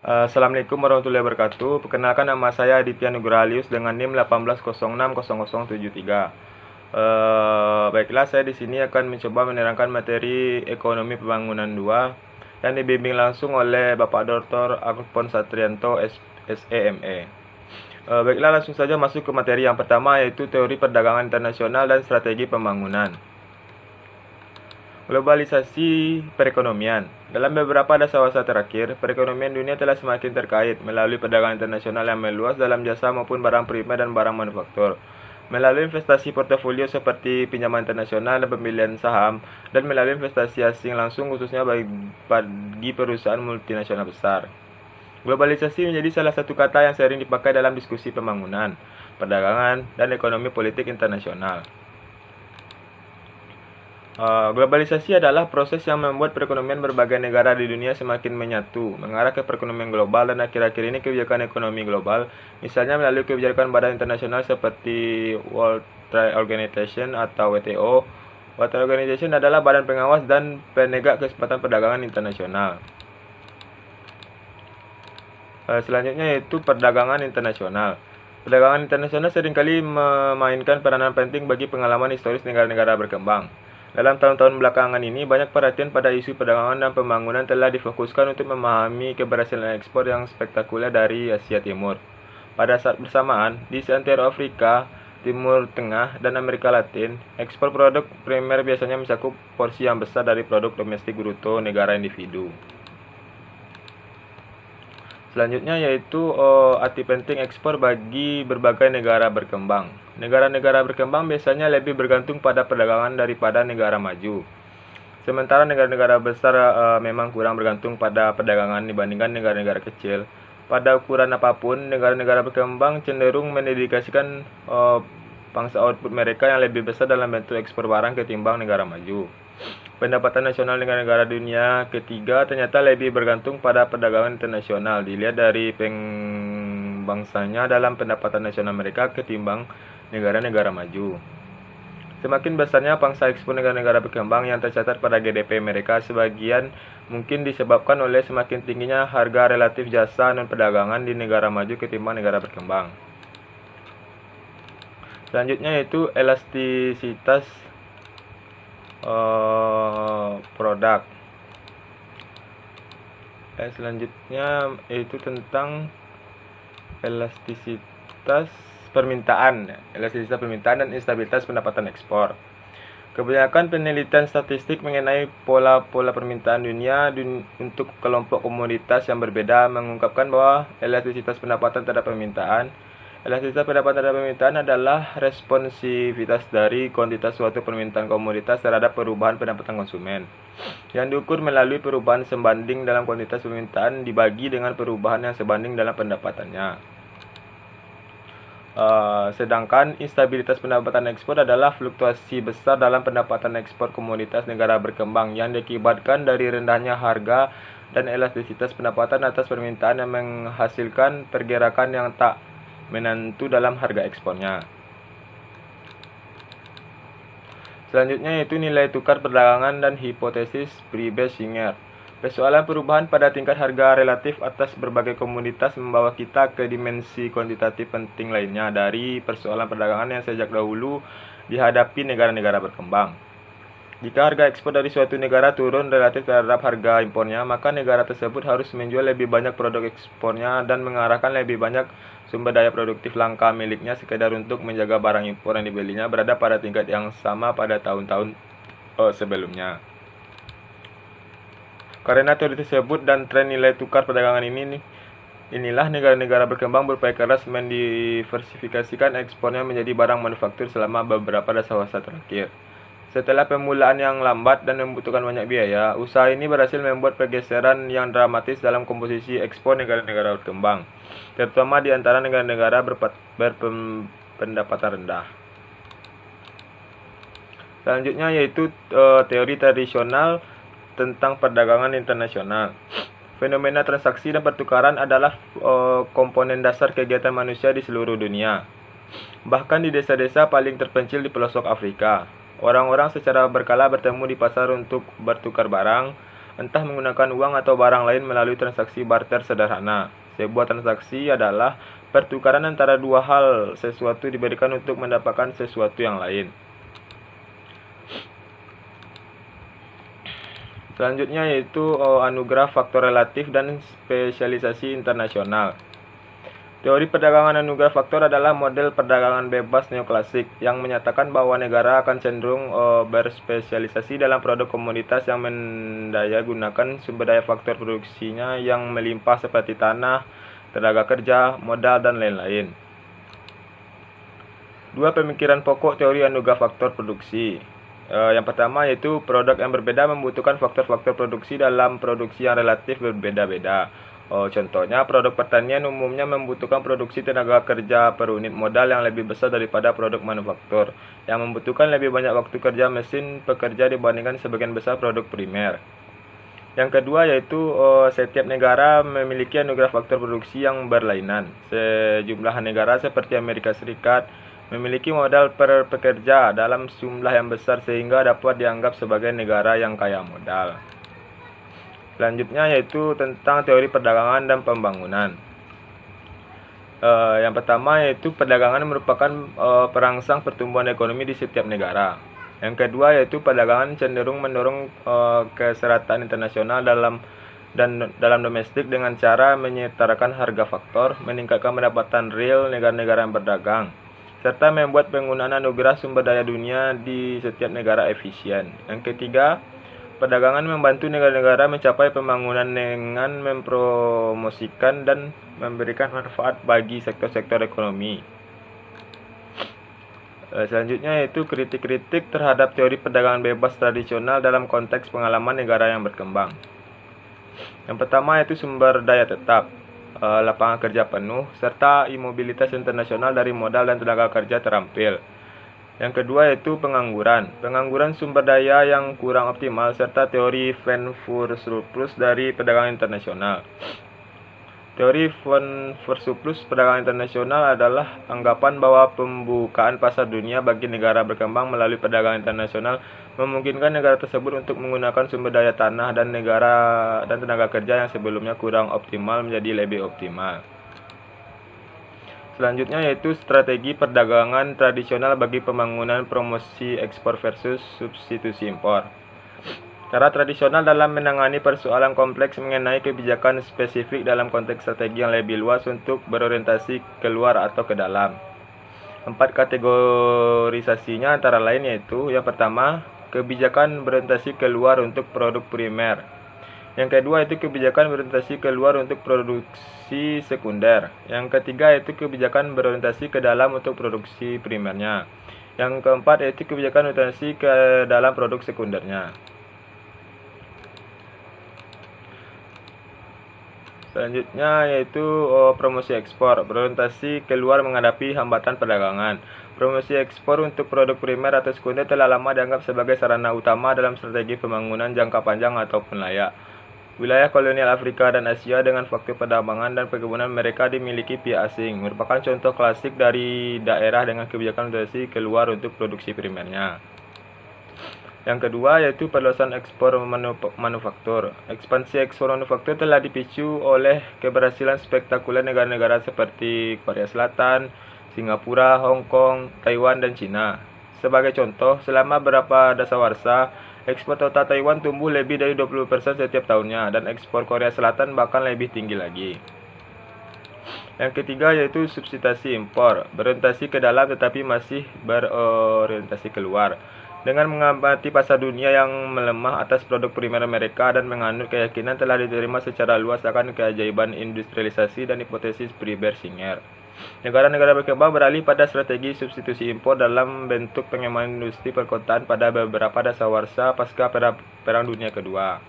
Assalamualaikum warahmatullahi wabarakatuh. Perkenalkan, nama saya Aditya Nugrahalius dengan NIM 18060073. Baiklah, saya di sini akan mencoba menerangkan materi Ekonomi Pembangunan 2 yang dibimbing langsung oleh Bapak Dr. Alfons Satrianto, SEME. Baiklah, langsung saja masuk ke materi yang pertama, yaitu teori perdagangan internasional dan strategi pembangunan. Globalisasi perekonomian. Dalam beberapa dasawasa terakhir, perekonomian dunia telah semakin terkait melalui perdagangan internasional yang meluas dalam jasa maupun barang primer dan barang manufaktur, melalui investasi portofolio seperti pinjaman internasional dan pembelian saham, dan melalui investasi asing langsung khususnya bagi perusahaan multinasional besar. Globalisasi menjadi salah satu kata yang sering dipakai dalam diskusi pembangunan, perdagangan, dan ekonomi politik internasional. Globalisasi adalah proses yang membuat perekonomian berbagai negara di dunia semakin menyatu, mengarah ke perekonomian global, dan akhir-akhir ini kebijakan ekonomi global, misalnya melalui kebijakan badan internasional seperti World Trade Organization atau WTO. World Trade Organization adalah badan pengawas dan penegak kesempatan perdagangan internasional. Selanjutnya yaitu perdagangan internasional. Perdagangan internasional seringkali memainkan peranan penting bagi pengalaman historis negara-negara berkembang. Dalam tahun-tahun belakangan ini, banyak perhatian pada isu perdagangan dan pembangunan telah difokuskan untuk memahami keberhasilan ekspor yang spektakuler dari Asia Timur. Pada saat bersamaan, di seantero Afrika, Timur Tengah, dan Amerika Latin, ekspor produk primer biasanya mencakup porsi yang besar dari produk domestik bruto negara individu. Selanjutnya yaitu arti penting ekspor bagi berbagai negara berkembang. Negara-negara berkembang biasanya lebih bergantung pada perdagangan daripada negara maju. Sementara negara-negara besar memang kurang bergantung pada perdagangan dibandingkan negara-negara kecil. Pada ukuran apapun, negara-negara berkembang cenderung mendedikasikan pangsa output mereka yang lebih besar dalam bentuk ekspor barang ketimbang negara maju. Pendapatan nasional negara-negara dunia ketiga ternyata lebih bergantung pada perdagangan internasional, dilihat dari pengbangsanya dalam pendapatan nasional mereka ketimbang negara-negara maju. Semakin besarnya pangsa ekspor negara-negara berkembang yang tercatat pada GDP mereka, sebagian mungkin disebabkan oleh semakin tingginya harga relatif jasa non-perdagangan di negara maju ketimbang negara berkembang. Selanjutnya yaitu elastisitas produk. Selanjutnya yaitu tentang elastisitas permintaan dan instabilitas pendapatan ekspor. Kebanyakan penelitian statistik mengenai pola-pola permintaan dunia untuk kelompok komoditas yang berbeda mengungkapkan bahwa elastisitas pendapatan terhadap permintaan adalah responsivitas dari kuantitas suatu permintaan komoditas terhadap perubahan pendapatan konsumen, yang diukur melalui perubahan sebanding dalam kuantitas permintaan dibagi dengan perubahan yang sebanding dalam pendapatannya. Sedangkan instabilitas pendapatan ekspor adalah fluktuasi besar dalam pendapatan ekspor komoditas negara berkembang yang diakibatkan dari rendahnya harga dan elastisitas pendapatan atas permintaan yang menghasilkan pergerakan yang tak menentu dalam harga ekspornya. Selanjutnya yaitu nilai tukar perdagangan dan hipotesis Priebus-Singer. Persoalan perubahan pada tingkat harga relatif atas berbagai komoditas membawa kita ke dimensi kuantitatif penting lainnya dari persoalan perdagangan yang sejak dahulu dihadapi negara-negara berkembang. Jika harga ekspor dari suatu negara turun relatif terhadap harga impornya, maka negara tersebut harus menjual lebih banyak produk ekspornya dan mengarahkan lebih banyak sumber daya produktif langka miliknya sekedar untuk menjaga barang impor yang dibelinya berada pada tingkat yang sama pada tahun-tahun sebelumnya. Karena teori tersebut dan tren nilai tukar perdagangan inilah negara-negara berkembang berupaya keras mendiversifikasikan ekspornya menjadi barang manufaktur selama beberapa dasawasa terakhir. Setelah permulaan yang lambat dan membutuhkan banyak biaya, usaha ini berhasil membuat pergeseran yang dramatis dalam komposisi ekspor negara-negara berkembang, terutama di antara negara-negara berpendapatan rendah. Selanjutnya yaitu teori tradisional tentang perdagangan internasional. Fenomena transaksi dan pertukaran adalah komponen dasar kegiatan manusia di seluruh dunia. Bahkan di desa-desa paling terpencil di pelosok Afrika, orang-orang secara berkala bertemu di pasar untuk bertukar barang, entah menggunakan uang atau barang lain melalui transaksi barter sederhana. Sebuah transaksi adalah pertukaran antara dua hal, sesuatu diberikan untuk mendapatkan sesuatu yang lain. Selanjutnya yaitu anugerah faktor relatif dan spesialisasi internasional. Teori perdagangan anugerah faktor adalah model perdagangan bebas neoklasik yang menyatakan bahwa negara akan cenderung berspesialisasi dalam produk komoditas yang mendaya gunakan sumber daya faktor produksinya yang melimpah seperti tanah, tenaga kerja, modal, dan lain-lain. Dua pemikiran pokok teori anugerah faktor produksi. Yang pertama yaitu produk yang berbeda membutuhkan faktor-faktor produksi dalam produksi yang relatif berbeda-beda. Contohnya, produk pertanian umumnya membutuhkan produksi tenaga kerja per unit modal yang lebih besar daripada produk manufaktur, yang membutuhkan lebih banyak waktu kerja mesin pekerja dibandingkan sebagian besar produk primer. Yang kedua yaitu setiap negara memiliki anugerah faktor produksi yang berlainan. Sejumlah negara seperti Amerika Serikat memiliki modal per pekerja dalam jumlah yang besar sehingga dapat dianggap sebagai negara yang kaya modal. Selanjutnya yaitu tentang teori perdagangan dan pembangunan. Yang pertama yaitu perdagangan merupakan perangsang pertumbuhan ekonomi di setiap negara. Yang kedua yaitu perdagangan cenderung mendorong keseratan internasional dalam domestik dengan cara menyetarakan harga faktor, meningkatkan pendapatan real negara-negara yang berdagang, serta membuat penggunaan anugerah sumber daya dunia di setiap negara efisien. Yang ketiga, perdagangan membantu negara-negara mencapai pembangunan dengan mempromosikan dan memberikan manfaat bagi sektor-sektor ekonomi. Selanjutnya yaitu kritik-kritik terhadap teori perdagangan bebas tradisional dalam konteks pengalaman negara yang berkembang. Yang pertama yaitu sumber daya tetap, lapangan kerja penuh, serta imobilitas internasional dari modal dan tenaga kerja terampil. Yang kedua yaitu pengangguran sumber daya yang kurang optimal, serta teori Van der surplus dari perdagangan internasional. Teori Van der surplus perdagangan internasional adalah anggapan bahwa pembukaan pasar dunia bagi negara berkembang melalui perdagangan internasional memungkinkan negara tersebut untuk menggunakan sumber daya tanah dan tenaga kerja yang sebelumnya kurang optimal menjadi lebih optimal. Selanjutnya yaitu strategi perdagangan tradisional bagi pembangunan promosi ekspor versus substitusi impor. Cara tradisional dalam menangani persoalan kompleks mengenai kebijakan spesifik dalam konteks strategi yang lebih luas untuk berorientasi keluar atau ke dalam. 4 kategorisasinya antara lain yaitu yang pertama, kebijakan berorientasi keluar untuk produk primer. Yang kedua itu kebijakan berorientasi keluar untuk produksi sekunder. Yang ketiga yaitu kebijakan berorientasi ke dalam untuk produksi primernya. Yang keempat yaitu kebijakan berorientasi ke dalam produk sekundernya. Selanjutnya yaitu promosi ekspor, berorientasi keluar menghadapi hambatan perdagangan. Promosi ekspor untuk produk primer atau sekunder telah lama dianggap sebagai sarana utama dalam strategi pembangunan jangka panjang ataupun layak. Wilayah kolonial Afrika dan Asia dengan faktor perdagangan dan perkebunan mereka dimiliki pihak asing, merupakan contoh klasik dari daerah dengan kebijakan orientasi keluar untuk produksi primernya. Yang kedua yaitu perluasan ekspor manufaktur. Ekspansi ekspor manufaktur telah dipicu oleh keberhasilan spektakuler negara-negara seperti Korea Selatan, Singapura, Hong Kong, Taiwan, dan Cina. Sebagai contoh, selama beberapa dasawarsa, ekspor total Taiwan tumbuh lebih dari 20% setiap tahunnya, dan ekspor Korea Selatan bahkan lebih tinggi lagi. Yang ketiga yaitu substitusi impor, berorientasi ke dalam tetapi masih berorientasi keluar. Dengan mengamati pasar dunia yang melemah atas produk primer mereka dan menganut keyakinan telah diterima secara luas akan keajaiban industrialisasi dan hipotesis Friedberg-Singer. Negara-negara berkembang beralih pada strategi substitusi impor dalam bentuk pengembangan industri perkotaan pada beberapa dasawarsa pasca Perang Dunia Kedua.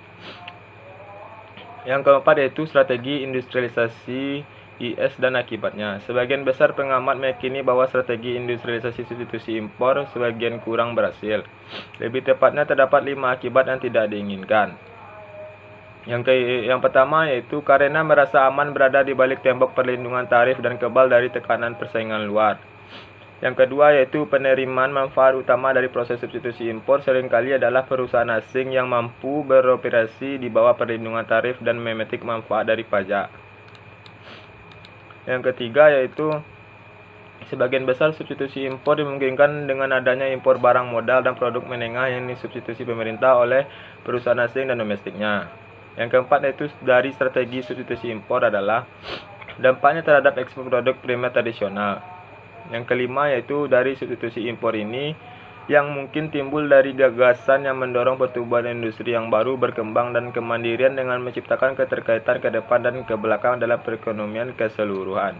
Yang keempat yaitu strategi industrialisasi IS dan akibatnya. Sebagian besar pengamat meyakini bahwa strategi industrialisasi substitusi impor sebagian kurang berhasil. Lebih tepatnya terdapat 5 akibat yang tidak diinginkan. Yang pertama yaitu karena merasa aman berada di balik tembok perlindungan tarif dan kebal dari tekanan persaingan luar. Yang kedua yaitu penerimaan manfaat utama dari proses substitusi impor seringkali adalah perusahaan asing yang mampu beroperasi di bawah perlindungan tarif dan memetik manfaat dari pajak. Yang ketiga yaitu sebagian besar substitusi impor dimungkinkan dengan adanya impor barang modal dan produk menengah yang disubstitusi pemerintah oleh perusahaan asing dan domestiknya. Yang keempat yaitu dari strategi substitusi impor adalah dampaknya terhadap ekspor produk primer tradisional. Yang kelima yaitu dari substitusi impor ini yang mungkin timbul dari gagasan yang mendorong pertumbuhan industri yang baru berkembang dan kemandirian dengan menciptakan keterkaitan ke depan dan ke belakang dalam perekonomian keseluruhan.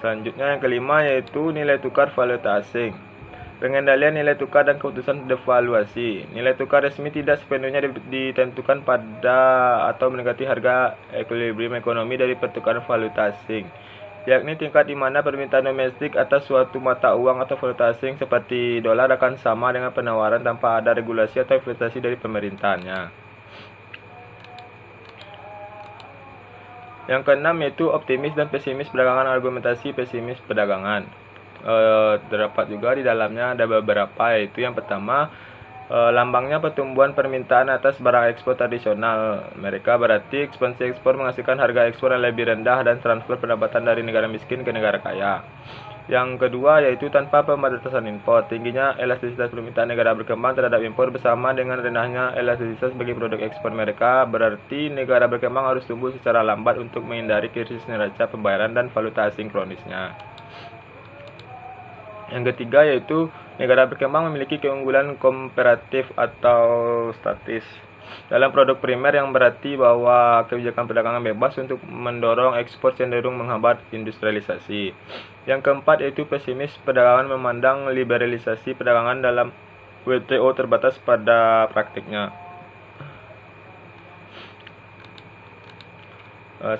Selanjutnya yang kelima yaitu nilai tukar valuta asing. Pengendalian nilai tukar dan keputusan devaluasi. Nilai tukar resmi tidak sepenuhnya ditentukan pada atau mendekati harga equilibrium ekonomi dari pertukaran valuta asing, yakni tingkat di mana permintaan domestik atas suatu mata uang atau valuta asing seperti dolar akan sama dengan penawaran tanpa ada regulasi atau investasi dari pemerintahnya. Yang keenam yaitu optimis dan pesimis perdagangan. Argumentasi pesimis perdagangan. Terdapat juga di dalamnya ada beberapa, yaitu yang pertama lambangnya pertumbuhan permintaan atas barang ekspor tradisional mereka, berarti ekspansi ekspor menghasilkan harga ekspor yang lebih rendah dan transfer pendapatan dari negara miskin ke negara kaya. Yang kedua yaitu tanpa pembatasan impor, tingginya elastisitas permintaan negara berkembang terhadap impor bersama dengan rendahnya elastisitas bagi produk ekspor mereka, berarti negara berkembang harus tumbuh secara lambat untuk menghindari krisis neraca pembayaran dan valuta asing kronisnya. Yang ketiga yaitu negara berkembang memiliki keunggulan komparatif atau statis dalam produk primer yang berarti bahwa kebijakan perdagangan bebas untuk mendorong ekspor cenderung menghambat industrialisasi. Yang keempat yaitu pesimis perdagangan memandang liberalisasi perdagangan dalam WTO terbatas pada praktiknya.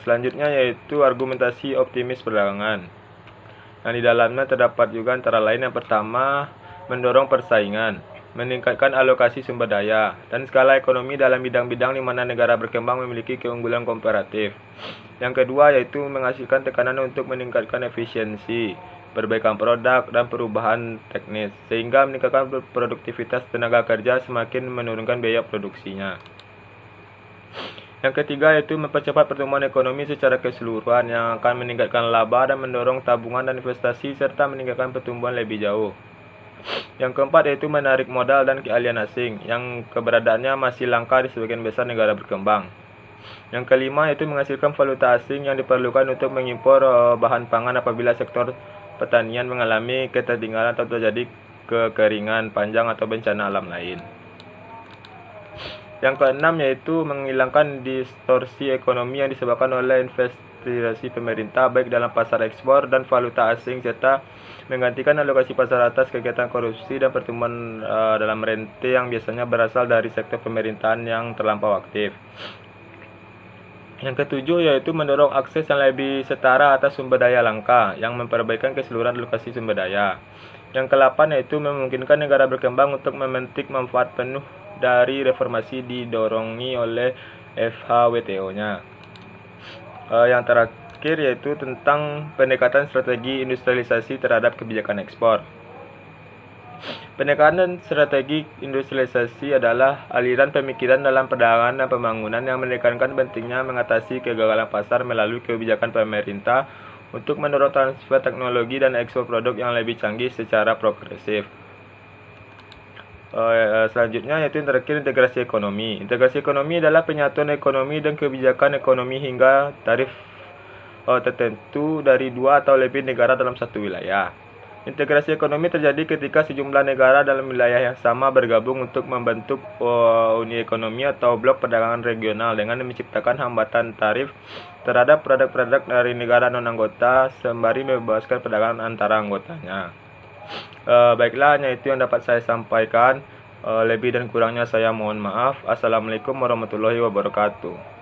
Selanjutnya yaitu argumentasi optimis perdagangan. Nah, di dalamnya terdapat juga antara lain yang pertama, mendorong persaingan, meningkatkan alokasi sumber daya, dan skala ekonomi dalam bidang-bidang di mana negara berkembang memiliki keunggulan komparatif. Yang kedua yaitu menghasilkan tekanan untuk meningkatkan efisiensi, perbaikan produk, dan perubahan teknis, sehingga meningkatkan produktivitas tenaga kerja semakin menurunkan biaya produksinya. Yang ketiga yaitu mempercepat pertumbuhan ekonomi secara keseluruhan yang akan meningkatkan laba dan mendorong tabungan dan investasi serta meningkatkan pertumbuhan lebih jauh. Yang keempat yaitu menarik modal dan keahlian asing yang keberadaannya masih langka di sebagian besar negara berkembang. Yang kelima yaitu menghasilkan valuta asing yang diperlukan untuk mengimpor bahan pangan apabila sektor pertanian mengalami ketertinggalan atau terjadi kekeringan panjang atau bencana alam lain. Yang keenam yaitu menghilangkan distorsi ekonomi yang disebabkan oleh investasi pemerintah baik dalam pasar ekspor dan valuta asing serta menggantikan alokasi pasar atas kegiatan korupsi dan pertumbuhan dalam rente yang biasanya berasal dari sektor pemerintahan yang terlampau aktif. Yang ketujuh yaitu mendorong akses yang lebih setara atas sumber daya langka yang memperbaikan keseluruhan alokasi sumber daya. Yang ke-8 yaitu memungkinkan negara berkembang untuk memetik manfaat penuh dari reformasi didorongi oleh FHWTO-nya. Yang terakhir yaitu tentang pendekatan strategi industrialisasi terhadap kebijakan ekspor. Pendekatan strategi industrialisasi adalah aliran pemikiran dalam perdagangan dan pembangunan yang menekankan pentingnya mengatasi kegagalan pasar melalui kebijakan pemerintah untuk mendorong transfer teknologi dan ekspor produk yang lebih canggih secara progresif. Selanjutnya yaitu yang terakhir integrasi ekonomi. Integrasi ekonomi adalah penyatuan ekonomi dan kebijakan ekonomi hingga tarif tertentu dari dua atau lebih negara dalam satu wilayah. Integrasi ekonomi terjadi ketika sejumlah negara dalam wilayah yang sama bergabung untuk membentuk uni ekonomi atau blok perdagangan regional dengan menciptakan hambatan tarif terhadap produk-produk dari negara non-anggota sembari membebaskan perdagangan antara anggotanya. Baiklah, hanya itu yang dapat saya sampaikan. Lebih dan kurangnya saya mohon maaf. Assalamualaikum warahmatullahi wabarakatuh.